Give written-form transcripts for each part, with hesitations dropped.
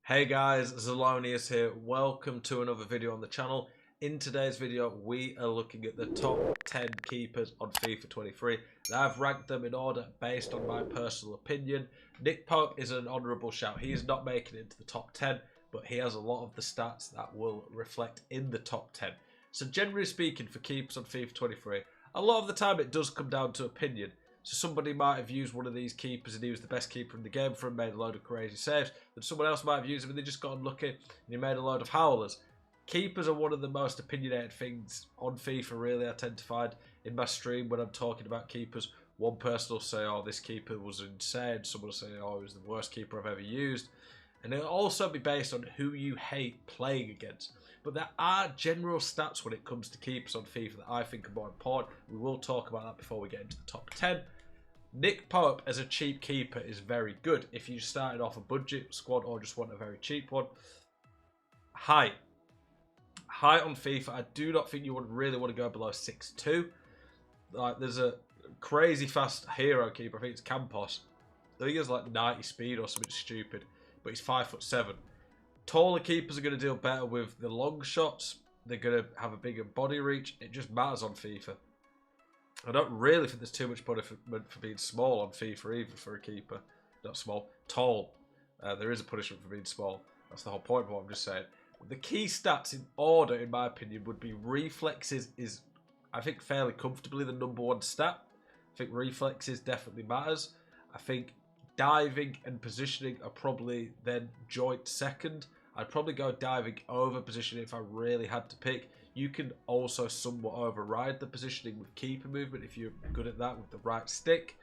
Hey guys, Zelonius here. Welcome to another video on the channel. In today's video, we are looking at the top 10 keepers on FIFA 23. And I've ranked them in order based on my personal opinion. Nick Pope is an honourable shout. He is not making it into the top 10, but he has a lot of the stats that will reflect in the top 10. So generally speaking, for keepers on FIFA 23, a lot of the time it does come down to opinion. So somebody might have used one of these keepers and he was the best keeper in the game for him, made a load of crazy saves. Then someone else might have used him and they just got unlucky and he made a load of howlers. Keepers are one of the most opinionated things on FIFA, really, I tend to find. In my stream, when I'm talking about keepers, one person will say, oh, this keeper was insane. Someone will say, oh, he was the worst keeper I've ever used. And it'll also be based on who you hate playing against. But there are general stats when it comes to keepers on FIFA that I think are more important. We will talk about that before we get into the top 10. Nick Pope as a cheap keeper is very good. If you started off a budget squad or just want a very cheap one. Height on FIFA, I do not think you would really want to go below 6'2". Like, there's a crazy fast hero keeper, I think it's Campos. I think he has like 90 speed or something stupid, but he's 5'7". Taller keepers are going to deal better with the long shots. They're going to have a bigger body reach. It just matters on FIFA. I don't really think there's too much punishment for being small on FIFA either for a keeper. Not small, tall. There is a punishment for being small. That's the whole point of what I'm just saying. The key stats in order, in my opinion, would be reflexes is, I think, fairly comfortably the #1 stat. I think reflexes definitely matters. I think diving and positioning are probably then joint second. I'd probably go diving over positioning if I really had to pick. You can also somewhat override the positioning with keeper movement if you're good at that with the right stick.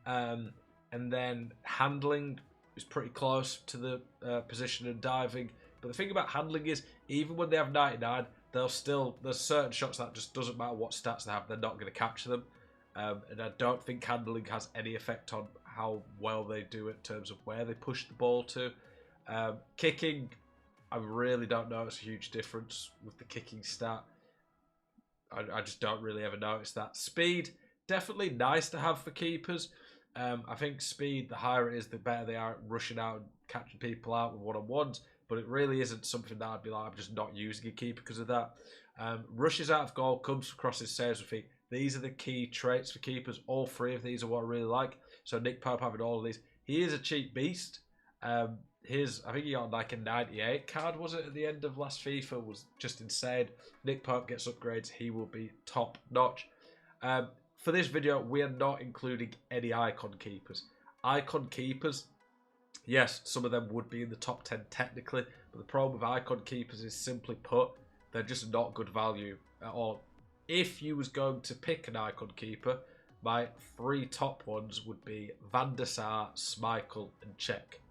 And then handling is pretty close to the position and diving. But the thing about handling is, even when they have 99, there's certain shots that just doesn't matter what stats they have, they're not going to capture them. And I don't think handling has any effect on how well they do it in terms of where they push the ball to. Kicking, I really don't notice a huge difference with the kicking stat. I just don't really ever notice that. Speed, definitely nice to have for keepers. I think speed, the higher it is, the better they are at rushing out and catching people out with one-on-ones. But it really isn't something that I'd be like, I'm just not using a keeper because of that. Rushes out of goal, comes across his saves with feet. These are the key traits for keepers. All three of these are what I really like. So Nick Pope having all of these. He is a cheap beast. I think he got like a 98 card, was it, at the end of last FIFA? Was just insane. Nick Pope gets upgrades. He will be top notch. For this video, we are not including any icon keepers. Icon keepers, yes, some of them would be in the top 10 technically, but the problem with icon keepers is, simply put, they're just not good value at all. If you was going to pick an icon keeper, my three top ones would be Van der Sar, Schmeichel, and Cech.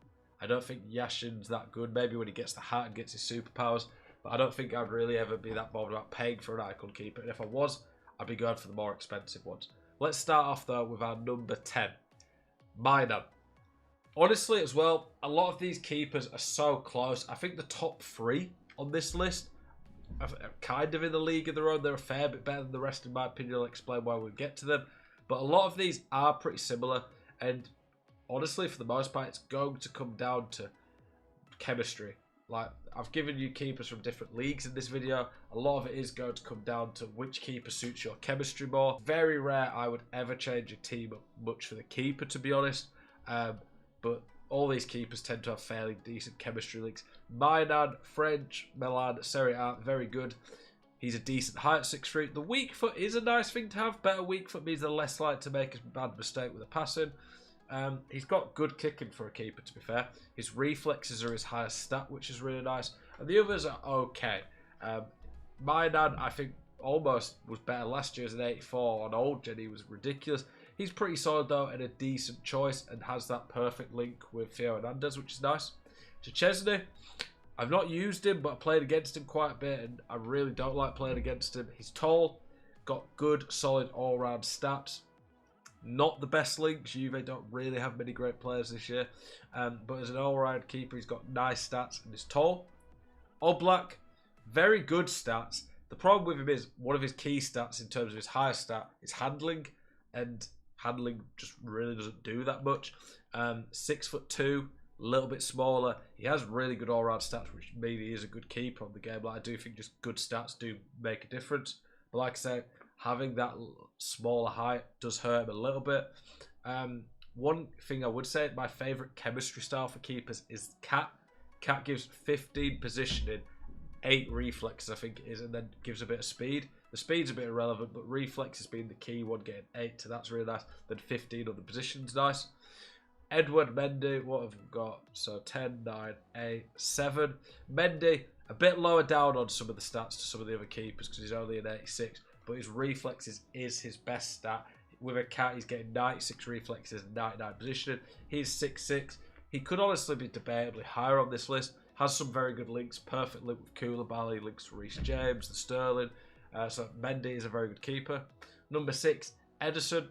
I don't think Yashin's that good. Maybe when he gets the hat and gets his superpowers, but I don't think I'd really ever be that bothered about paying for an icon keeper. And if I was, I'd be going for the more expensive ones. Let's start off though with our number 10, Minor. Honestly, as well, a lot of these keepers are so close. I think the top three on this list are kind of in the league of their own. They're a fair bit better than the rest, in my opinion. I'll explain why we get to them. But a lot of these are pretty similar. And honestly, for the most part, it's going to come down to chemistry. Like, I've given you keepers from different leagues in this video. A lot of it is going to come down to which keeper suits your chemistry more. Very rare I would ever change a team up much for the keeper, to be honest. But all these keepers tend to have fairly decent chemistry links. Mainan, French, Milan, Serie A, very good. He's a decent height, 6'3". The weak foot is a nice thing to have. Better weak foot means they're less likely to make a bad mistake with a passing. He's got good kicking for a keeper, to be fair. His reflexes are his highest stat, which is really nice. And the others are okay. Mainan, I think, almost was better last year as an 84. On old gen, he was ridiculous. He's pretty solid, though, and a decent choice, and has that perfect link with Theo Hernandez, which is nice. Chesney, I've not used him, but I played against him quite a bit, and I really don't like playing against him. He's tall, got good, solid, all-round stats. Not the best links. Juve don't really have many great players this year. But as an all-round keeper, he's got nice stats and is tall. Oblak, very good stats. The problem with him is one of his key stats in terms of his highest stat is handling. And handling just really doesn't do that much. 6'2", a little bit smaller. He has really good all-round stats, which means he is a good keeper on the game. Like, I do think just good stats do make a difference. But like I say, having that smaller height does hurt him a little bit. One thing I would say, my favourite chemistry style for keepers is Cat. Cat gives 15 positioning, 8 reflexes, I think it is, and then gives a bit of speed. The speed's a bit irrelevant, but reflex has been the key one, getting 8, so that's really nice. Then 15 on the position's nice. Edward Mendy, what have we got? So 10, 9, 8, 7. Mendy, a bit lower down on some of the stats to some of the other keepers because he's only an 86, but his reflexes is his best stat. With a Cat, he's getting 96 reflexes and 99 positioning. He's 6'6". He could honestly be debatably higher on this list. Has some very good links, perfect link with Koulibaly, links to Reece James, the Sterling. So Mendy is a very good keeper. Number 6, Ederson.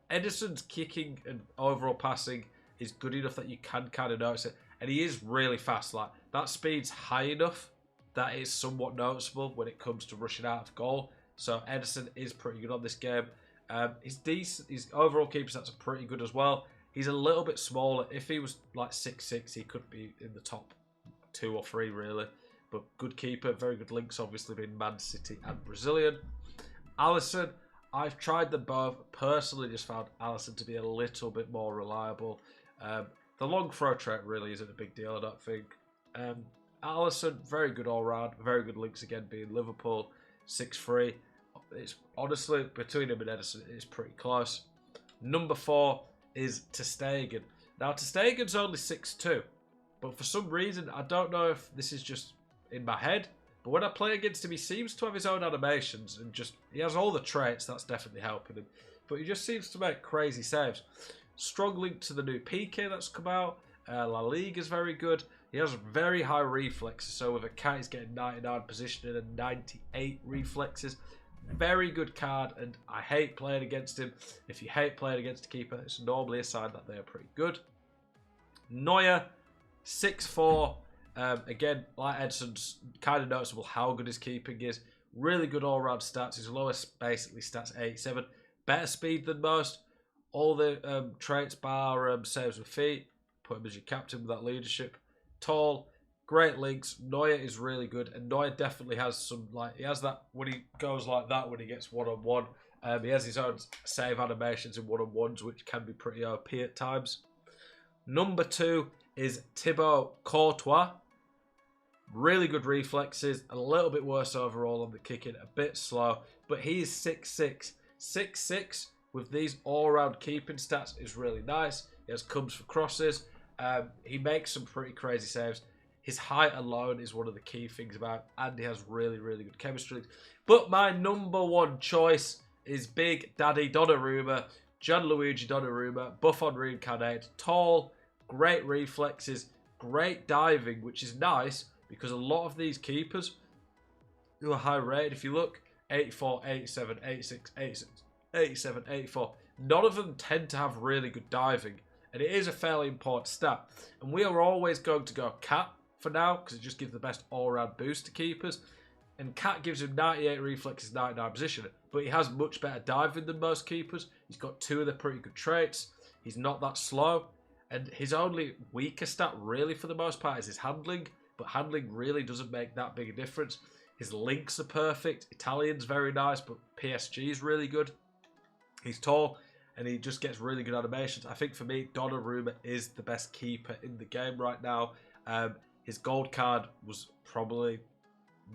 Ederson's kicking and overall passing is good enough that you can kind of notice it. And he is really fast. Like, that speed's high enough that is somewhat noticeable when it comes to rushing out of goal. So Ederson is pretty good on this game. He's decent. His overall keeper stats are pretty good as well. He's a little bit smaller. If he was like 6'6", he could be in the top 2 or 3 really. But good keeper, very good links, obviously being Man City and Brazilian. Alisson, I've tried them both. Personally, just found Alisson to be a little bit more reliable. The long throw trait really isn't a big deal, I don't think. Alisson, very good all round, very good links again, being Liverpool, 6'3". It's honestly between him and Ederson, it's pretty close. Number 4 is ter Stegen. Now ter Stegen's only 6'2", but for some reason I don't know if this is just in my head, but when I play against him, he seems to have his own animations and just he has all the traits. That's definitely helping him, but he just seems to make crazy saves. Strong link to the new PK that's come out. La Liga is very good. He has very high reflexes, so with a Cat he's getting 99 positioning and 98 reflexes. Very good card, and I hate playing against him. If you hate playing against a keeper, it's normally a sign that they are pretty good. Neuer, 6'4". Again, like Ederson's, kind of noticeable how good his keeping is. Really good all-round stats. His lowest basically stats 87. Better speed than most. All the traits bar saves with feet. Put him as your captain with that leadership. Tall. Great links. Neuer is really good, and Neuer definitely has some, like, he has that when he goes like that when he gets one-on-one. He has his own save animations in one-on-ones, which can be pretty OP at times. Number 2 is Thibaut Courtois. Really good reflexes, a little bit worse overall on the kicking, a bit slow, but he is 6'6". 6'6" with these all-round keeping stats is really nice. He has comes for crosses. He makes some pretty crazy saves. His height alone is one of the key things about him, and he has really, really good chemistry. But my number 1 choice is Big Daddy Donnarumma, Gianluigi Donnarumma, Buffon reincarnated, tall, great reflexes, great diving, which is nice because a lot of these keepers who are high rated, if you look, 84, 87, 86, 86, 87, 84, none of them tend to have really good diving, and it is a fairly important stat. And we are always going to go Cat for now because it just gives the best all-round boost to keepers, and Cat gives him 98 reflexes, 99 position, but he has much better diving than most keepers. He's got 2 of the pretty good traits. He's not that slow, and his only weaker stat really for the most part is his handling, but handling really doesn't make that big a difference. His links are perfect. Italian's very nice, but PSG is really good. He's tall, and he just gets really good animations. I think for me, Donnarumma is the best keeper in the game right now. His gold card was probably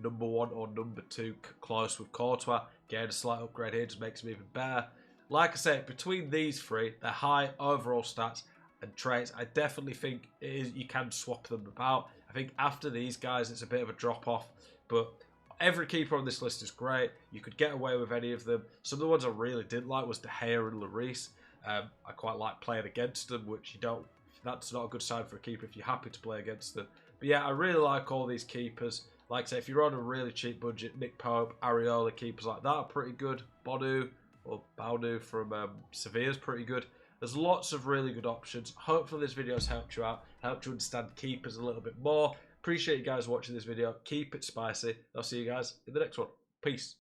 number 1 or number 2 close with Courtois. Getting a slight upgrade here just makes him even better. Like I said, between these 3, they're high overall stats and traits. I definitely think you can swap them about. I think after these guys, it's a bit of a drop-off, but every keeper on this list is great. You could get away with any of them. Some of the ones I really didn't like was De Gea and Lloris. I quite like playing against them, which you don't. That's not a good sign for a keeper if you're happy to play against them. But yeah, I really like all these keepers. Like I say, if you're on a really cheap budget, Nick Pope, Areola, keepers like that are pretty good. Bonu or Baudu from Sevilla is pretty good. There's lots of really good options. Hopefully this video has helped you out, helped you understand keepers a little bit more. Appreciate you guys watching this video. Keep it spicy. I'll see you guys in the next one. Peace.